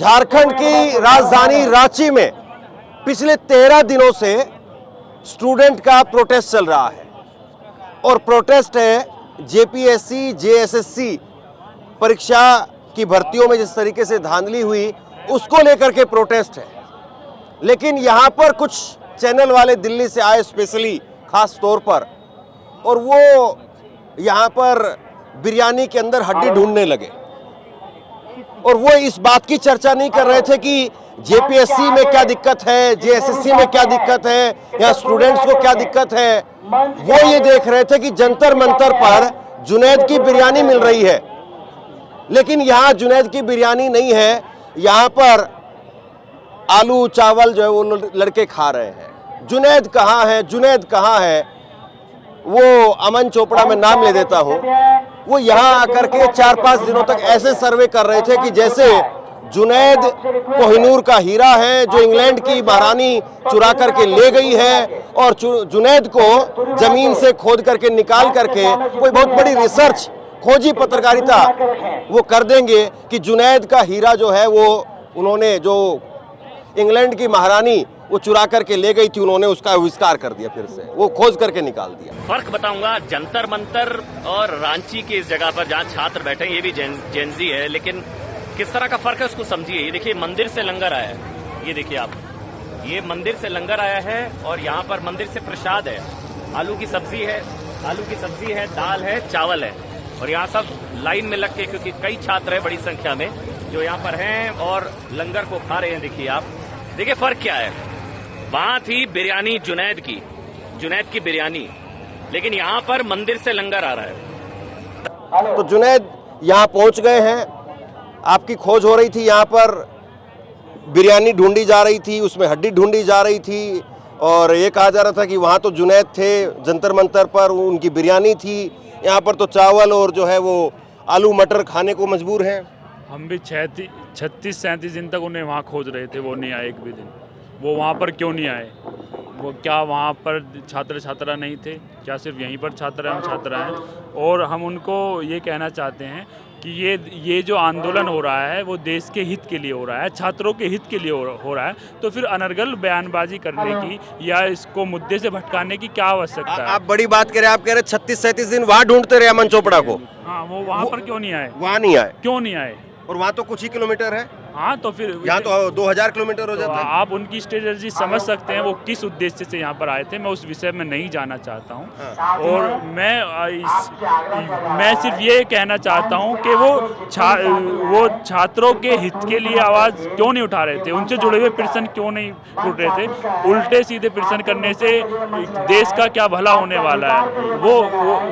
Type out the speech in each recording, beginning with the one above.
झारखंड की राजधानी रांची में पिछले 13 दिनों से स्टूडेंट का प्रोटेस्ट चल रहा है और प्रोटेस्ट है जेपीएससी जेएसएससी परीक्षा की भर्तियों में जिस तरीके से धांधली हुई उसको लेकर के प्रोटेस्ट है। लेकिन यहाँ पर कुछ चैनल वाले दिल्ली से आए स्पेशली खास तौर पर, और वो यहाँ पर बिरयानी के अंदर हड्डी ढूंढने लगे और वो इस बात की चर्चा नहीं कर रहे थे कि जेपीएससी में क्या दिक्कत है, जेएसएससी में क्या दिक्कत है या स्टूडेंट्स को क्या दिक्कत है। वो ये देख रहे थे कि जंतर मंतर पर जुनैद की बिरयानी मिल रही है, लेकिन यहाँ जुनैद की बिरयानी नहीं है, यहाँ पर आलू चावल जो है वो लड़के खा रहे हैं। जुनैद कहाँ है, जुनैद कहाँ है? वो अमन चोपड़ा में नाम ले देता हूँ, वो यहाँ आकर के 4-5 दिनों तक ऐसे सर्वे कर रहे थे कि जैसे जुनैद कोहिनूर का हीरा है जो इंग्लैंड की महारानी चुरा करके ले गई है, और जुनैद को जमीन से खोद करके निकाल करके कोई बहुत बड़ी रिसर्च खोजी पत्रकारिता वो कर देंगे कि जुनैद का हीरा जो है वो उन्होंने जो इंग्लैंड की महारानी वो चुरा करके ले गई थी, उन्होंने उसका आविष्कार कर दिया, फिर से वो खोज करके निकाल दिया। फर्क बताऊंगा जंतर मंतर और रांची की इस जगह पर जहाँ छात्र बैठे हैं, ये भी जेनजी है, लेकिन किस तरह का फर्क है उसको समझिए। ये देखिए मंदिर से लंगर आया है, ये देखिए आप, ये मंदिर से लंगर आया है और यहाँ पर मंदिर से प्रसाद है। आलू की सब्जी है, आलू की सब्जी है, दाल है, चावल है, और यहाँ सब लाइन में लग के, क्योंकि कई छात्र है बड़ी संख्या में जो यहाँ पर हैं और लंगर को खा रहे हैं। देखिए आप, देखिए फर्क क्या है। वहां थी बिरयानी जुनैद की बिरयानी, लेकिन यहाँ पर मंदिर से लंगर आ रहा है। तो जुनैद यहाँ पहुंच गए हैं, आपकी खोज हो रही थी, यहाँ पर बिरयानी ढूंढी जा रही थी, उसमें हड्डी ढूंढी जा रही थी, और ये कहा जा रहा था कि वहाँ तो जुनैद थे जंतर मंतर पर, उनकी बिरयानी थी, यहाँ पर तो चावल और जो है वो आलू मटर खाने को मजबूर हैं। हम भी 36-37 दिन तक उन्हें वहाँ खोज रहे थे, वो नहीं आए एक भी दिन। वो वहाँ पर क्यों नहीं आए? वो क्या वहाँ पर छात्र छात्रा नहीं थे? क्या सिर्फ यहीं पर छात्र हैं? और हम उनको ये कहना चाहते हैं कि ये जो आंदोलन हो रहा है वो देश के हित के लिए हो रहा है, छात्रों के हित के लिए हो रहा है, तो फिर अनर्गल बयानबाजी करने की या इसको मुद्दे से भटकाने की क्या आवश्यकता है? आप बड़ी बात करें, आप कह रहे 36-37 दिन वहाँ ढूंढते रहे अमन चोपड़ा को। हाँ, वो वहाँ पर क्यों नहीं आए? वहाँ नहीं आए, क्यों नहीं आए? और वहाँ तो कुछ ही किलोमीटर है। हाँ, तो फिर यहाँ तो 2000 किलोमीटर हो जाता है। आप उनकी स्ट्रेटजी समझ सकते हैं, वो किस उद्देश्य से यहाँ पर आए थे। मैं उस विषय में नहीं जाना चाहता हूँ। हाँ। और मैं सिर्फ ये कहना चाहता हूँ कि वो छात्रों के हित के लिए आवाज़ क्यों नहीं उठा रहे थे, उनसे जुड़े हुए प्रश्न क्यों नहीं उठ रहे थे। उल्टे सीधे प्रश्न करने से देश का क्या भला होने वाला है?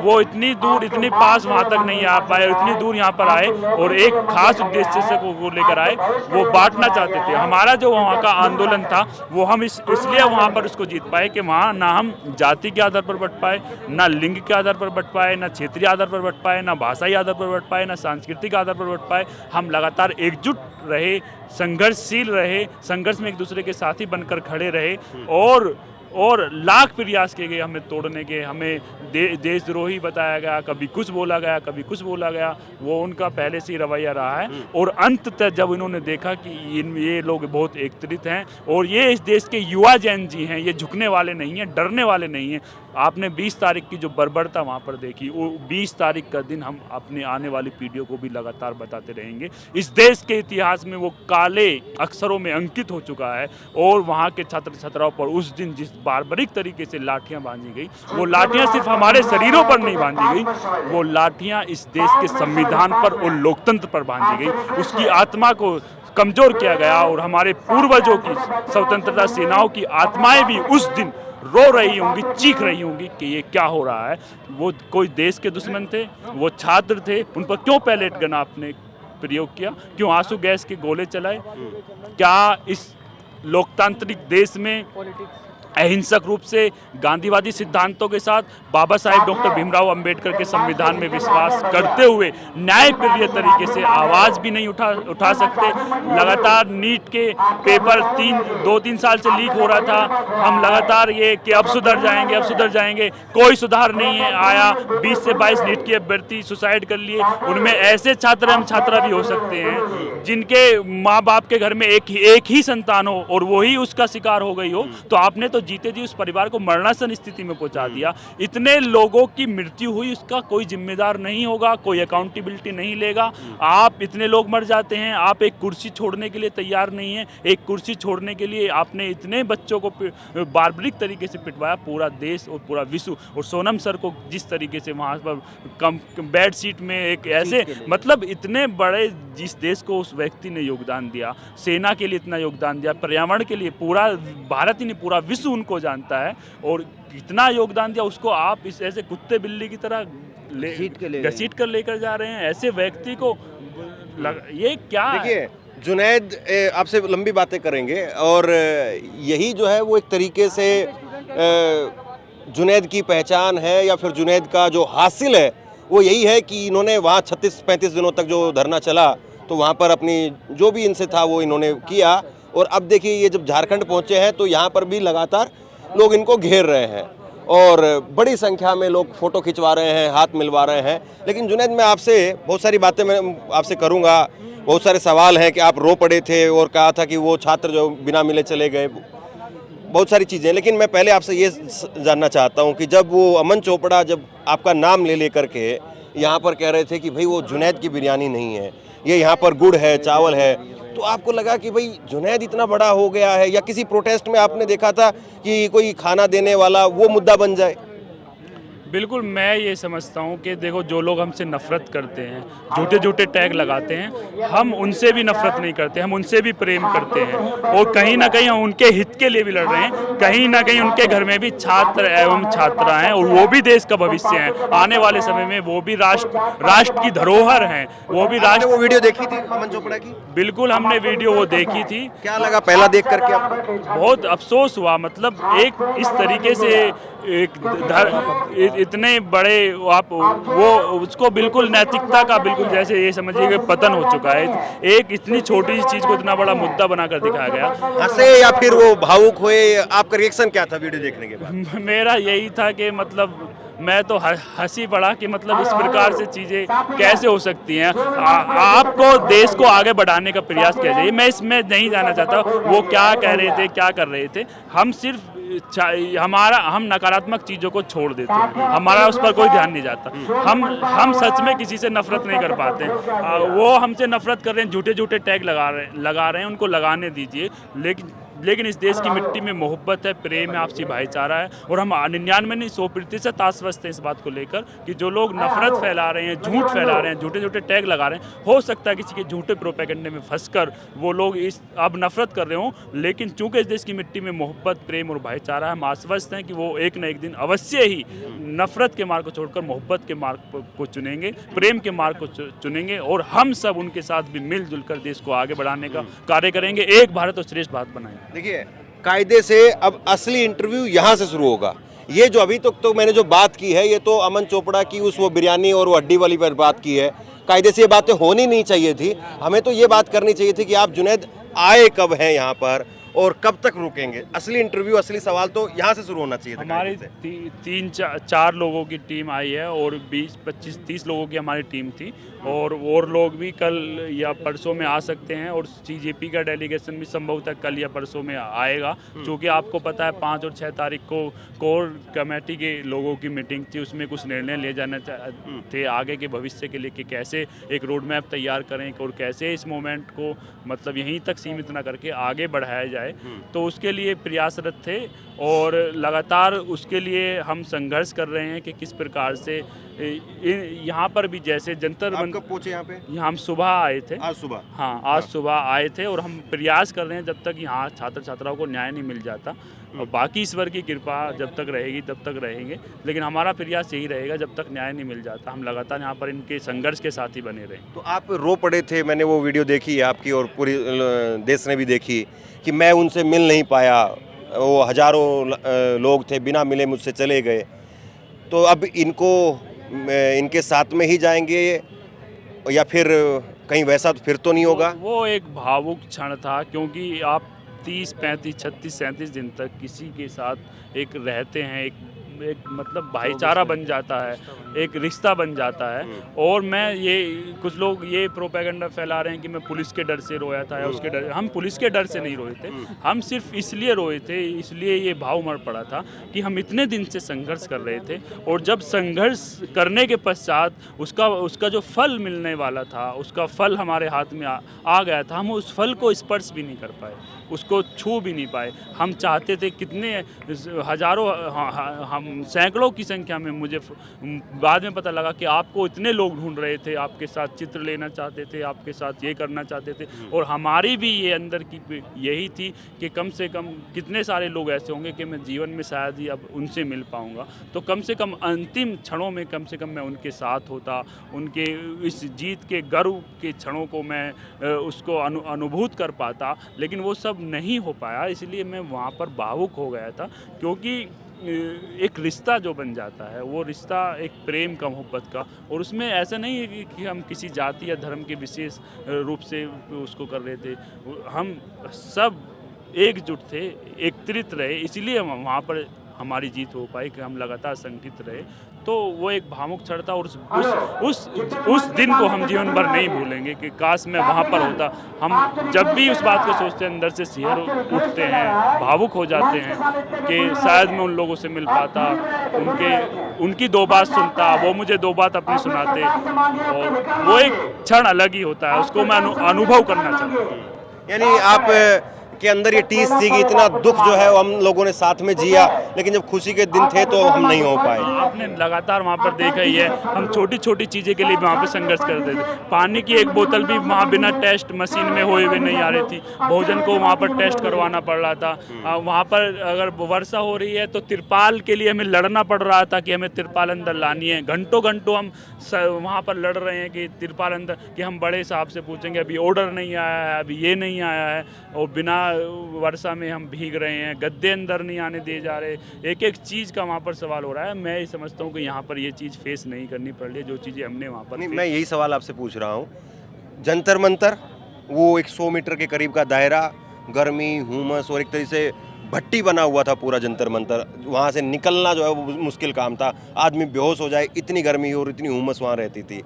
वो इतनी दूर, इतनी पास वहाँ तक नहीं आ पाए, इतनी दूर यहाँ पर आए और एक खास उद्देश्य से वो लेकर आए, वो बांटना चाहते थे। हमारा जो वहाँ का आंदोलन था वो हम इसलिए वहाँ पर उसको जीत पाए कि वहाँ ना हम जाति के आधार पर बट पाए, ना लिंग के आधार पर बट पाए, ना क्षेत्रीय आधार पर बट पाए, ना भाषाई आधार पर बट पाए, ना सांस्कृतिक आधार पर बट पाए। हम लगातार एकजुट रहे, संघर्षशील रहे, संघर्ष में एक दूसरे के साथी बनकर खड़े रहे, और लाख प्रयास किए गए हमें तोड़ने के। हमें देशद्रोही बताया गया, कभी कुछ बोला गया, कभी कुछ बोला गया। वो उनका पहले से ही रवैया रहा है, और अंततः जब इन्होंने देखा कि ये लोग बहुत एकत्रित हैं और ये इस देश के युवा जैन जी हैं, ये झुकने वाले नहीं हैं, डरने वाले नहीं हैं। आपने 20 तारीख की जो बर्बरता वहाँ पर देखी, वो 20 तारीख का दिन हम अपनी आने वाली पीढ़ियों को भी लगातार बताते रहेंगे। इस देश के इतिहास में वो काले अक्षरों में अंकित हो चुका है, और वहाँ के छात्र छात्राओं पर उस दिन जिस बार्बरिक तरीके से लाठियां बांधी गई, वो लाठियां सिर्फ हमारे शरीरों पर नहीं बांधी गई, वो लाठियां इस देश के संविधान पर और लोकतंत्र पर बांधी गई। उसकी आत्मा को कमजोर किया गया, और हमारे पूर्वजों की, स्वतंत्रता सेनाओं की आत्माएं भी उस दिन रो रही होंगी, चीख रही होंगी कि ये क्या हो रहा है। वो कोई देश के दुश्मन थे, वो छात्र थे, उन पर क्यों पैलेट गन आपने प्रयोग किया? क्यों आंसू गैस के गोले चलाए? क्या इस लोकतांत्रिक देश में अहिंसक रूप से गांधीवादी सिद्धांतों के साथ बाबा साहेब डॉक्टर भीमराव अंबेडकर के संविधान में विश्वास करते हुए न्यायप्रिय तरीके से आवाज़ भी नहीं उठा सकते। लगातार नीट के पेपर 2-3 साल से लीक हो रहा था, हम लगातार ये कि अब सुधर जाएंगे, कोई सुधार नहीं आया। 20 से 22 नीट की अभ्यर्थी सुसाइड कर लिए। उनमें ऐसे छात्र एवं छात्रा भी हो सकते हैं जिनके माँ बाप के घर में एक ही संतान हो और वही उसका शिकार हो गई हो, तो आपने तो जीते जी उस परिवार को मरणासन स्थिति में पहुंचा दिया। इतने लोगों की मृत्यु हुई, उसका कोई जिम्मेदार नहीं होगा, कोई अकाउंटेबिलिटी नहीं लेगा। आप इतने लोग मर जाते हैं, आप एक कुर्सी छोड़ने के लिए तैयार नहीं है। एक कुर्सी छोड़ने के लिए आपने इतने बच्चों को बार्बरिक तरीके से पिटवाया, पूरा देश और पूरा विश्व। और सोनम सर को जिस तरीके से वहाँ पर बेड सीट में एक ऐसे, मतलब इतने बड़े जिस देश को उस व्यक्ति ने योगदान दिया, सेना के लिए इतना योगदान दिया, पर्यावरण के लिए पूरा भारत ही नहीं पूरा विश्व उनको जानता है, और इतना योगदान दिया, उसको आप इस ऐसे कुत्ते बिल्ली की तरह घसीट कर लेकर जा रहे हैं। ऐसे व्यक्ति को ये क्या देखिए जुनैद, आपसे लंबी बातें करेंगे, और यही जो है वो एक तरीके से जुनैद की पहचान है, या फिर जुनैद का जो हासिल है वो यही है कि इन्होंने वहाँ 36-35 दिनों तक जो धरना चला, तो वहाँ पर अपनी जो भी इनसे था वो इन्होंने किया। और अब देखिए ये जब झारखंड पहुँचे हैं तो यहाँ पर भी लगातार लोग इनको घेर रहे हैं और बड़ी संख्या में लोग फ़ोटो खिंचवा रहे हैं, हाथ मिलवा रहे हैं। लेकिन जुनैद, मैं आपसे बहुत सारी बातें मैं आपसे करूँगा, बहुत सारे सवाल हैं कि आप रो पड़े थे और कहा था कि वो छात्र जो बिना मिले चले गए, बहुत सारी चीज़ें। लेकिन मैं पहले आपसे ये जानना चाहता हूँ कि जब वो अमन चोपड़ा जब आपका नाम ले करके यहाँ पर कह रहे थे कि भाई वो जुनैद की बिरयानी नहीं है, ये यहाँ पर गुड़ है, चावल है, तो आपको लगा कि भाई जुनैद इतना बड़ा हो गया है, या किसी प्रोटेस्ट में आपने देखा था कि कोई खाना देने वाला वो मुद्दा बन जाए? बिल्कुल, मैं ये समझता हूँ कि देखो, जो लोग हमसे नफरत करते हैं, झूठे टैग लगाते हैं, हम उनसे भी नफरत नहीं करते, हम उनसे भी प्रेम करते हैं, और कहीं ना कहीं हम उनके हित के लिए भी लड़ रहे हैं। कहीं ना कहीं उनके घर में भी छात्र एवं छात्रा हैं, और वो भी देश का भविष्य हैं। आने वाले समय में वो भी राष्ट्र की धरोहर हैं। वो भी वो वीडियो देखी थी अमन चोपड़ा की? बिल्कुल, हमने वीडियो वो देखी थी। क्या लगा पहला देख करके आपको? बहुत अफसोस हुआ, मतलब एक इस तरीके से इतने बड़े आप वो उसको बिल्कुल नैतिकता का बिल्कुल जैसे ये समझिए कि पतन हो चुका है। एक इतनी छोटी सी चीज को इतना बड़ा मुद्दा बनाकर दिखाया गया। हंसे या फिर वो भावुक हुए? आपका रिएक्शन क्या था वीडियो देखने के बाद? मेरा यही था कि मतलब मैं तो हंसी पड़ा कि मतलब इस प्रकार से चीज़ें कैसे हो सकती हैं। आपको देश को आगे बढ़ाने का प्रयास किया जाए। मैं इसमें नहीं जाना चाहता वो क्या कह रहे थे, क्या कर रहे थे। हम सिर्फ हम नकारात्मक चीज़ों को छोड़ देते हैं, हमारा उस पर कोई ध्यान नहीं जाता। हम सच में किसी से नफरत नहीं कर पाते। वो हमसे नफरत कर रहे हैं, झूठे टैग लगा रहे हैं, उनको लगाने दीजिए। लेकिन इस देश की मिट्टी में मोहब्बत है, प्रेम है, आपसी भाईचारा है, और हम 99 नहीं 100% आश्वस्त हैं इस बात को लेकर कि जो लोग नफरत फैला रहे हैं, झूठ फैला रहे हैं, झूठे टैग लगा रहे हैं, हो सकता है किसी के झूठे प्रोपेगेंडे में फंसकर वो लोग अब नफरत कर रहे हों। लेकिन चूंकि इस देश की मिट्टी में मोहब्बत, प्रेम और भाईचारा, हम आश्वस्त हैं कि वो एक न एक दिन अवश्य ही नफरत के मार्ग को छोड़कर मोहब्बत के मार्ग को चुनेंगे, प्रेम के मार्ग को चुनेंगे, और हम सब उनके साथ भी मिलजुल कर देश को आगे बढ़ाने का कार्य करेंगे। एक भारत और श्रेष्ठ भारत बनाएंगे। देखिए, कायदे से अब असली इंटरव्यू यहाँ से शुरू होगा। ये जो अभी तक तो मैंने जो बात की है, ये तो अमन चोपड़ा की उस वो बिरयानी और वो हड्डी वाली पर बात की है। कायदे से ये बातें होनी नहीं चाहिए थी। हमें तो ये बात करनी चाहिए थी कि आप जुनैद आए कब हैं यहाँ पर और कब तक रुकेंगे। असली इंटरव्यू, असली सवाल तो यहाँ से शुरू होना चाहिए था। हमारी 3-4 लोगों की टीम आई है और 20-25-30 लोगों की हमारी टीम थी, और लोग भी कल या परसों में आ सकते हैं, और सीजेपी का डेलीगेशन भी संभवतः कल या परसों में आएगा। क्योंकि आपको पता है 5 और 6 तारीख को कोर कमेटी के लोगों की मीटिंग थी, उसमें कुछ निर्णय लिए जाने थे आगे के भविष्य के लिए कि कैसे एक रोड मैप तैयार करें और कैसे इस मोमेंट को मतलब यहीं तक सीमित ना करके आगे बढ़ाया जाए। तो उसके लिए प्रयासरत थे, और लगातार उसके लिए हम संघर्ष कर रहे हैं कि किस प्रकार से यहाँ पर भी जैसे जंतर कब पहुंचे यहाँ पे? यहाँ हम सुबह आए थे। आज सुबह? हाँ, आज सुबह आए थे, और हम प्रयास कर रहे हैं जब तक यहाँ छात्र छात्राओं को न्याय नहीं मिल जाता, और बाकी ईश्वर की कृपा जब तक रहेगी तब तक रहेंगे। लेकिन हमारा प्रयास यही रहेगा जब तक न्याय नहीं मिल जाता, हम लगातार यहाँ पर इनके संघर्ष के साथ ही बने रहें। तो आप रो पड़े थे, मैंने वो वीडियो देखी है आपकी और पूरी देश ने भी देखी, कि मैं उनसे मिल नहीं पाया, वो हजारों लोग थे, बिना मिले मुझसे चले गए। तो अब इनको इनके साथ में ही जाएंगे या फिर कहीं वैसा तो फिर तो नहीं होगा? वो एक भावुक क्षण था, क्योंकि आप 30, 35, 36, 37 दिन तक किसी के साथ एक रहते हैं, एक मतलब भाईचारा बन जाता है, एक रिश्ता बन जाता है। और मैं ये कुछ लोग ये प्रोपेगेंडा फैला रहे हैं कि मैं पुलिस के डर से रोया था या उसके डर, हम पुलिस के डर से नहीं रोए थे, हम सिर्फ इसलिए रोए थे, इसलिए ये भाव मर पड़ा था कि हम इतने दिन से संघर्ष कर रहे थे, और जब संघर्ष करने के पश्चात उसका जो फल मिलने वाला था, उसका फल हमारे हाथ में आ गया था, हम उस फल को स्पर्श भी नहीं कर पाए, उसको छू भी नहीं पाए। हम चाहते थे, कितने हजारों, हम सैकड़ों की संख्या में, मुझे बाद में पता लगा कि आपको इतने लोग ढूंढ रहे थे, आपके साथ चित्र लेना चाहते थे, आपके साथ ये करना चाहते थे। और हमारी भी ये अंदर की यही थी कि कम से कम कितने सारे लोग ऐसे होंगे कि मैं जीवन में शायद ही अब उनसे मिल पाऊंगा, तो कम से कम अंतिम क्षणों में कम से कम मैं उनके साथ होता, उनके इस जीत के गर्व के क्षणों को मैं उसको अनुभूत कर पाता। लेकिन वो सब नहीं हो पाया, इसलिए मैं वहाँ पर भावुक हो गया था। क्योंकि एक रिश्ता जो बन जाता है, वो रिश्ता एक प्रेम का, मोहब्बत का, और उसमें ऐसा नहीं है कि हम किसी जाति या धर्म के विशेष रूप से उसको कर रहे थे। हम सब एकजुट थे, एकत्रित रहे, इसीलिए हम वहाँ पर हमारी जीत हो पाई कि हम लगातार संकित रहे। तो वो एक भावुक क्षण था, और उस दिन को हम जीवन भर नहीं भूलेंगे कि काश मैं वहाँ पर होता। हम जब भी उस बात को सोचते हैं, अंदर से सिहर उठते हैं, भावुक हो जाते हैं कि शायद मैं उन लोगों से मिल पाता, उनकी दो बात सुनता, वो मुझे दो बात अपनी सुनाते, और वो एक क्षण अलग ही होता है, उसको मैं अनुभव करना चाहता हूँ। यानी आप के अंदर ये टीस थी कि इतना दुख जो है वो हम लोगों ने साथ में जिया, लेकिन जब खुशी के दिन थे तो हम नहीं हो पाए। आपने लगातार वहाँ पर देखा ही है, हम छोटी छोटी चीज़ें के लिए वहाँ पर संघर्ष करते थे। पानी की एक बोतल भी वहाँ बिना टेस्ट मशीन में हुए हुए नहीं आ रही थी, भोजन को वहाँ पर टेस्ट करवाना पड़ रहा था। वहाँ पर अगर वर्षा हो रही है तो तिरपाल के लिए हमें लड़ना पड़ रहा था कि हमें तिरपाल अंदर लानी है। घंटों घंटों हम वहाँ पर लड़ रहे हैं कि तिरपाल अंदर, कि हम बड़े साहब से पूछेंगे अभी ऑर्डर नहीं आया है, अभी ये नहीं आया है, और बिना वर्षा में हम भीग रहे हैं, गद्दे अंदर नहीं आने दिए जा रहे। एक एक चीज़ का वहाँ पर सवाल हो रहा है। मैं ये समझता हूँ कि यहाँ पर ये चीज़ फेस नहीं करनी पड़ रही है, जो चीज़ें हमने वहाँ पर। नहीं, मैं यही सवाल आपसे पूछ रहा हूँ। जंतर मंतर, वो 100 मीटर के करीब का दायरा, गर्मी, हुमस, और एक तरीके से भट्टी बना हुआ था पूरा जंतर मंतर। वहाँ से निकलना जो है वो मुश्किल काम था, आदमी बेहोश हो जाए, इतनी गर्मी और इतनी हुमस वहाँ रहती थी।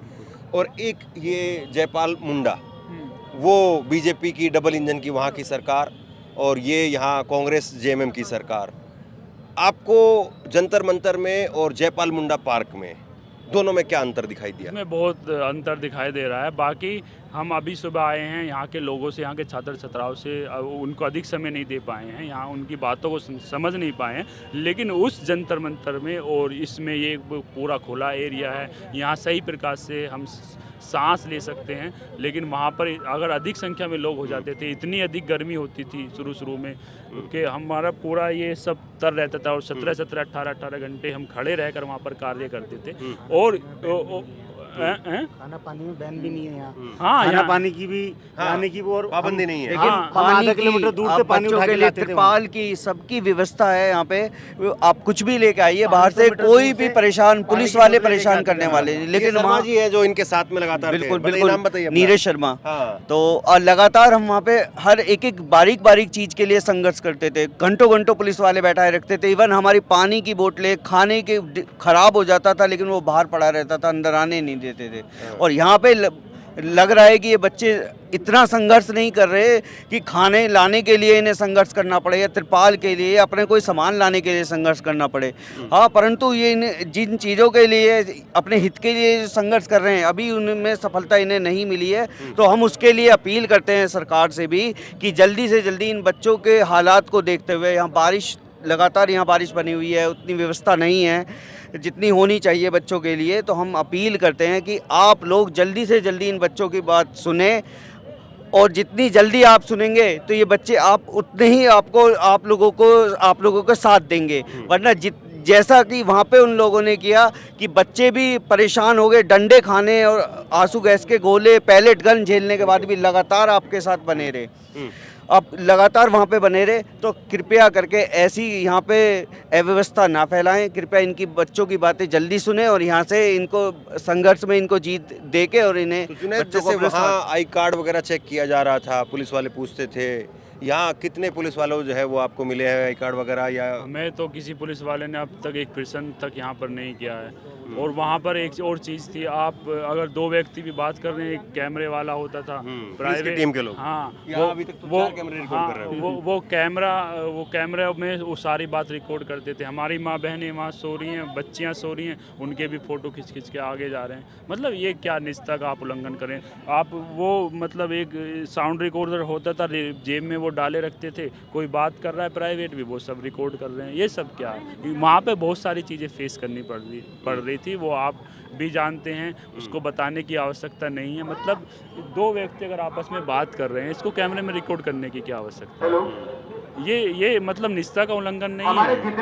और एक ये जयपाल मुंडा, वो बीजेपी की डबल इंजन की वहाँ की सरकार, और ये यहाँ कांग्रेस जेएमएम की सरकार। आपको जंतर मंतर में और जयपाल मुंडा पार्क में, दोनों में क्या अंतर दिखाई दिया? इसमें बहुत अंतर दिखाई दे रहा है। बाकी हम अभी सुबह आए हैं, यहाँ के लोगों से, यहाँ के छात्र छात्राओं से, उनको अधिक समय नहीं दे पाए हैं, यहाँ उनकी बातों को समझ नहीं पाए हैं। लेकिन उस जंतर मंतर में और इसमें ये पूरा खुला एरिया है, यहाँ सही प्रकार से हम सांस ले सकते हैं। लेकिन वहाँ पर अगर अधिक संख्या में लोग हो जाते थे, इतनी अधिक गर्मी होती थी शुरू में कि हमारा पूरा ये सब तर रहता था, और 17-18 घंटे हम खड़े रहकर वहाँ पर कार्य करते थे। और खाना पानी में बैन भी नहीं है यहाँ। हाँ, खाना पानी की भी, खाने की भी और पाबंदी नहीं है। लेकिन हम आधा किलोमीटर दूर से पानी उठा के लाते थे। तिरपाल की सबकी व्यवस्था है यहाँ पे, आप कुछ भी लेके आइए बाहर से, कोई भी परेशान, पुलिस वाले परेशान करने वाले। लेकिन वहाँ जी है जो इनके साथ में लगातार बिल्कुल थे। बिल्कुल, नाम बताइए अपना। नीरज शर्मा। हाँ। तो और लगातार हम वहाँ पे हर एक बारीक बारीक चीज के लिए संघर्ष करते थे, घंटों घंटों पुलिस वाले बैठाए रखते थे। इवन हमारी पानी की बोतलें, खाने के खराब हो जाता था, लेकिन वो बाहर पड़ा रहता था, अंदर आने नहीं देते थे। और यहाँ पे लग रहा है कि ये बच्चे इतना संघर्ष नहीं कर रहे कि खाने लाने के लिए इन्हें संघर्ष करना पड़े, या तिरपाल के लिए, अपने कोई सामान लाने के लिए संघर्ष करना पड़े। हाँ, परंतु ये जिन चीज़ों के लिए, अपने हित के लिए संघर्ष कर रहे हैं, अभी उनमें सफलता इन्हें नहीं मिली है। तो हम उसके लिए अपील करते हैं सरकार से भी कि जल्दी से जल्दी इन बच्चों के हालात को देखते हुए, यहाँ बारिश, लगातार यहाँ बारिश बनी हुई है, उतनी व्यवस्था नहीं है जितनी होनी चाहिए बच्चों के लिए। तो हम अपील करते हैं कि आप लोग जल्दी से जल्दी इन बच्चों की बात सुने, और जितनी जल्दी आप सुनेंगे तो ये बच्चे आप उतने ही आप लोगों को साथ देंगे। वरना जैसा कि वहाँ पे उन लोगों ने किया कि बच्चे भी परेशान हो गए, डंडे खाने और आंसू गैस के गोले, पैलेट गन झेलने के बाद भी लगातार आपके साथ बने रहे, अब लगातार वहाँ पे बने रहे। तो कृपया करके ऐसी यहाँ पे अव्यवस्था ना फैलाएं, कृपया इनकी बच्चों की बातें जल्दी सुने और यहाँ से इनको संघर्ष में इनको जीत दे के और इन्हें तो जुनैद, बच्चों को जैसे अपने वहाँ आई कार्ड वगैरह चेक किया जा रहा था, पुलिस वाले पूछते थे, यहाँ कितने पुलिस वालों जो है वो आपको मिले हैं आई कार्ड वगैरह? या मैं तो किसी पुलिस वाले ने अब तक एक पर्सन तक यहाँ पर नहीं किया है। और वहाँ पर एक और चीज़ थी, आप अगर दो व्यक्ति भी बात कर रहे हैं, एक कैमरे वाला होता था प्राइवेट टीम के लोग, हाँ, यहाँ अभी तक तो 4 कैमरे रिकॉर्ड कर रहे हैं। वो कैमरा में वो सारी बात रिकॉर्ड करते थे। हमारी माँ बहनें वहाँ सो रही हैं, बच्चियाँ सो रही हैं, उनके भी फ़ोटो खिंच के आगे जा रहे हैं। मतलब ये क्या निजता का आप उल्लंघन करें आप? वो मतलब एक साउंड रिकॉर्डर होता था, जेब में वो डाले रखते थे, कोई बात कर रहा है प्राइवेट भी, वो सब रिकॉर्ड कर रहे हैं। ये सब क्या है? वहाँ पे बहुत सारी चीज़ें फेस करनी पड़ रही थी, वो आप भी जानते हैं, उसको बताने की आवश्यकता नहीं है। मतलब दो व्यक्ति अगर आपस में बात कर रहे हैं, इसको कैमरे में रिकॉर्ड करने की क्या आवश्यकता है? ये मतलब निजता का उल्लंघन नहीं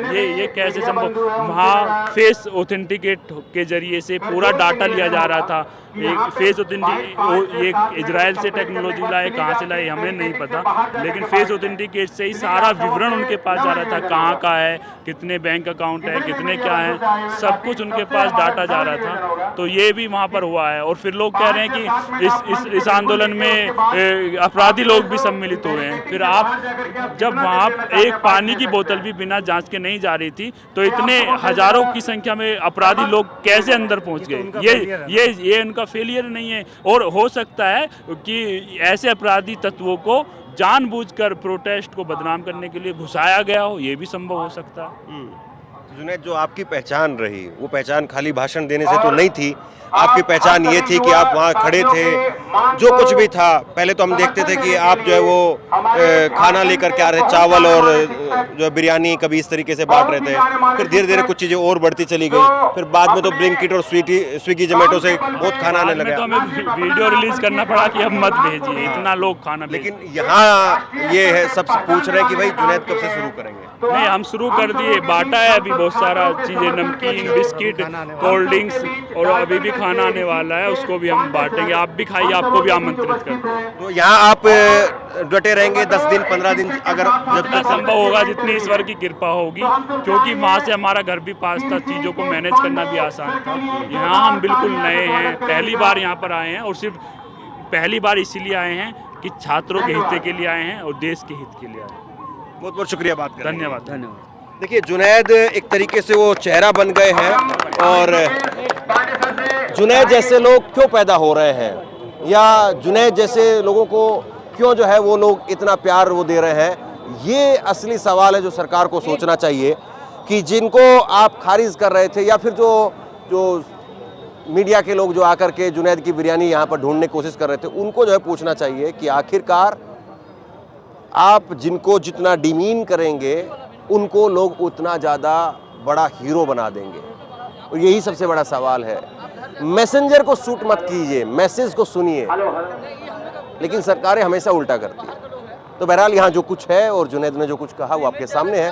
है। ये कैसे संभव? वहाँ फेस ऑथेंटिकेट के जरिए से पूरा डाटा लिया जा रहा था। एक फेस ऑथेंटिकेट इजराइल से टेक्नोलॉजी लाए, कहाँ से लाए हमें नहीं पता, लेकिन फेस ऑथेंटिकेट से ही सारा विवरण उनके पास जा रहा था, कहाँ का है, कितने बैंक अकाउंट है, कितने क्या है, सब कुछ उनके पास डाटा जा रहा था। तो ये भी वहाँ पर हुआ है। और फिर लोग कह रहे हैं कि इस आंदोलन में अपराधी लोग भी सम्मिलित हुए हैं। फिर आप जब वहाँ एक पानी की बोतल भी बिना जांच के नहीं जा रही थी, तो इतने हजारों की संख्या में अपराधी लोग कैसे अंदर पहुँच गए? ये उनका फेलियर नहीं है। और हो सकता है कि ऐसे अपराधी तत्वों को जानबूझकर प्रोटेस्ट को बदनाम करने के लिए घुसाया गया हो, ये भी संभव हो सकता है। जुनैद, जो आपकी पहचान रही, वो पहचान खाली भाषण देने से तो नहीं थी। आपकी पहचान ये थी कि आप वहाँ खड़े थे, जो कुछ भी था। पहले तो हम देखते थे कि आप जो है वो खाना लेकर के आ रहे थे, चावल और जो बिरयानी कभी इस तरीके से बांट रहे थे। फिर धीरे धीरे कुछ चीज़ें और बढ़ती चली गई। फिर बाद में तो ब्लिंकिट और स्विगी जोमेटो से बहुत खाना आने लगा। तो हमें वीडियो रिलीज करना पड़ा कि अब मत भेजिए, इतना लोग खाना। लेकिन यहाँ ये है, सब पूछ रहे हैं कि भाई जुनैद कब से शुरू करेंगे? नहीं, हम शुरू कर दिए, बांटा है अभी बहुत सारा चीज़ें, नमकीन, बिस्किट, कोल्ड ड्रिंक्स, और अभी भी खाना आने वाला है, उसको भी हम बांटेंगे। आप भी खाइए, आपको भी आमंत्रित करते हैं। तो यहाँ आप डटे रहेंगे 10 दिन 15 दिन, अगर जब जितना संभव होगा, जितनी ईश्वर की कृपा होगी, क्योंकि वहाँ से हमारा घर भी पास था, चीज़ों को मैनेज करना भी आसान था। यहाँ हम बिल्कुल नए हैं, पहली बार यहाँ पर आए हैं, और सिर्फ पहली बार इसीलिए आए हैं कि छात्रों के हित के लिए आए हैं और देश के हित के लिए आए हैं। बहुत बहुत शुक्रिया बात करने के लिए। धन्यवाद। देखिए, जुनैद एक तरीके से वो चेहरा बन गए हैं। और जुनैद जैसे लोग क्यों पैदा हो रहे हैं, या जुनैद जैसे लोगों को क्यों जो है वो लोग इतना प्यार वो दे रहे हैं, ये असली सवाल है जो सरकार को सोचना चाहिए। कि जिनको आप खारिज कर रहे थे, या फिर जो मीडिया के लोग जो आकर के जुनैद की बिरयानी यहाँ पर ढूंढने की कोशिश कर रहे थे, उनको जो है पूछना चाहिए कि आखिरकार आप जिनको जितना डिमीन करेंगे, उनको लोग उतना ज़्यादा बड़ा हीरो बना देंगे। और यही सबसे बड़ा सवाल है। मैसेंजर को शूट मत कीजिए, मैसेज को सुनिए। लेकिन सरकारें हमेशा उल्टा करती है। तो बहरहाल यहाँ जो कुछ है और जुनैद ने जो कुछ कहा वो आपके सामने है।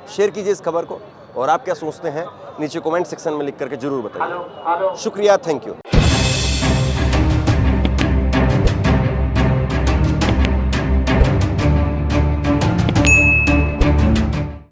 शेयर कीजिए इस खबर को, और आप क्या सोचते हैं नीचे कमेंट सेक्शन में लिख करके जरूर बताइए। शुक्रिया, थैंक यू।